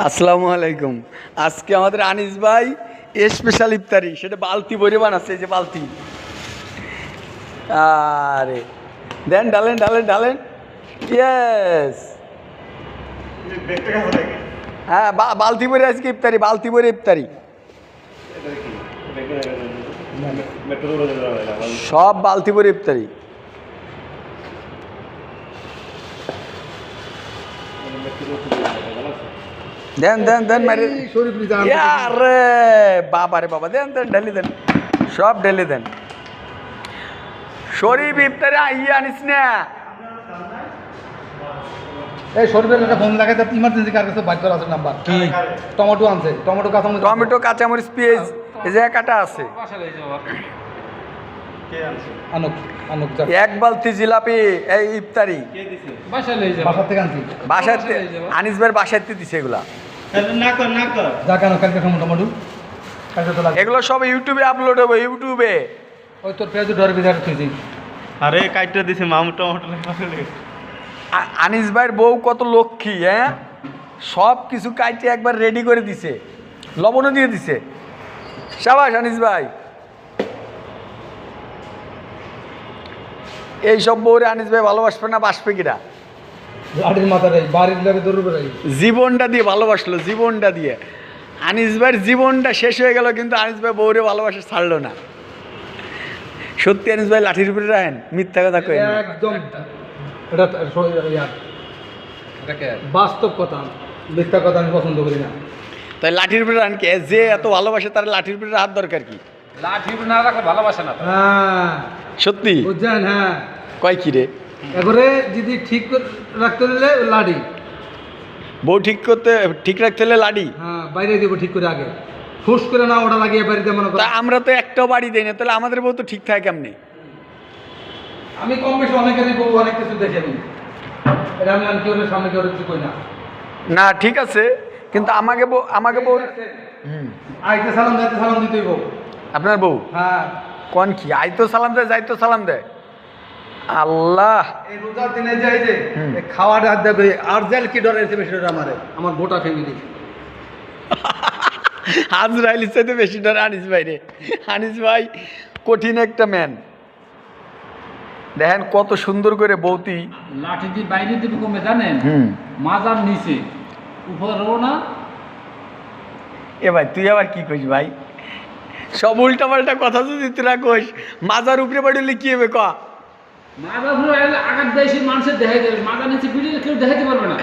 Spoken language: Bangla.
আসসালামু আলাইকুম। আজকে আমাদের আনিস ভাই স্পেশাল ইফতারি, সেটা বালতি ভরে বানাচ্ছে। এই যে বালতি, আরে দেন, ডালেন ডালেন ডালেন। ইয়েস, হ্যাঁ, বালতি ভরে আজকে ইফতারি, বালতি ভরে ইফতারি, সব বালতি ভরে ইফতারি। দেন দেন দেন মারি, আরে বাবা রে বাবা, দেন দেন, ঢেলি দেন, সব ঢেলি দেন। শরীফ ইফতারে আইয়া আনিস না। এই শরীফের একটা ফোন লাগাতে ইমার্জেন্সি কার কাছে বাইক করা আছে নাম্বার কি? টমেটো আনছে, টমেটো কাঁচামরিচ, টমেটো কাঁচামরিচ পেঁয়াজ এই যে কাটা আছে। আনুক আনুক যা এক বালতি জিলাপি এই ইফতারি বাসা থেকে আনছি। বাসায় আনিস ভাইয়ের বাসাইতে দিছে এগুলা। যা কেন কালকে খামো টমেটো কালকে তো লাগে। এগুলো সব ইউটিউবে আপলোড হবে, ইউটিউবে। ওই তোর পেঁয়াজ ডর বিধারে তুই আরে কাইটা দিছে মামু টমেটো আনিস ভাইয়ের বউ কত লক্ষ্মী, হ্যাঁ, সব কিছু কাইটে একবার রেডি করে দিছে, লবণও দিয়ে দিছে। সাবাস আনিস ভাই। এইসব বউরে আনিস ভাই ভালোবাসবে না, বাসবে কিনা? লাঠির মাথায় বাড়ির লাগে দৌড় বেড়াই জীবনটা দিয়ে ভালোবাসলো, জীবনটা দিয়ে। আনিস ভাইয়ের জীবনটা শেষ হয়ে গেল, কিন্তু আনিস ভাই বউরে ভালোবাসা ছাড়লো না। সত্যি আনিস ভাই লাঠির উপরে রাখেন, মিথ্যা কথা কই একদম। এটা বাস্তব কথা, মিথ্যা কথা আমি পছন্দ করি না। তাই লাঠির উপরে রাখেন কে? যে এত ভালোবাসে তার লাঠির উপরে রাখার দরকার কি? লাঠি না রাখলে ভালোবাসে না। হ্যাঁ সত্যি বুঝছেন? হ্যাঁ, কয় কি রে? এবারে যদি ঠিক রাখতে দিলে লাডি, বউ ঠিক রাখতে হলে লাডি। হ্যাঁ বাইরে দিব ঠিক করে আগে, ফুস করে না ওটা লাগিয়ে বাড়িতে মনে করো। তা আমরা তো একটাও বাড়ি দেই না, তাহলে আমাদের বউ তো ঠিক থাকে কেমনি? আমি কম বেশি অনেকেরই বউ অনেক কিছু দেখে নিই, এটা আমি কেউ সামনে কেউ কিছু কই না। না ঠিক আছে, কিন্তু আমাকে বউ আইতে সালাম যাইতে সালাম দিতেই বউ। আপনার বউ হ্যাঁ, কোন কি আইতো সালাম দেয়, যাইতো সালাম দেয়? আল্লাহ, এই রোজার দিনে যাই যে খাওয়াটা হাত দেবে আর জেল কি ডরে বেশি ডরে আমার গোটা ফ্যামিলি। আজরাইলের চাইতে বেশি ডর আনিস ভাই রে। আনিস ভাই কঠিন একটা ম্যান। দেখেন কত সুন্দর করে বৌতি। লাঠি দিয়ে বাইরে দিবে কমে জানেন, মাজার নিচে উপরও না। এ ভাই তুই আবার কি কইস ভাই? সব উল্টা পাল্টা কথা যদি তোরা কইস, মাজার উপরে বাড়িলে কি হবে ক? মাজার উপরে আঘাত দেয়, সেই মানুষের দেখাই দেবে। মাজার নিচে বিড়ি কেউ দেখাইতে পারবে না।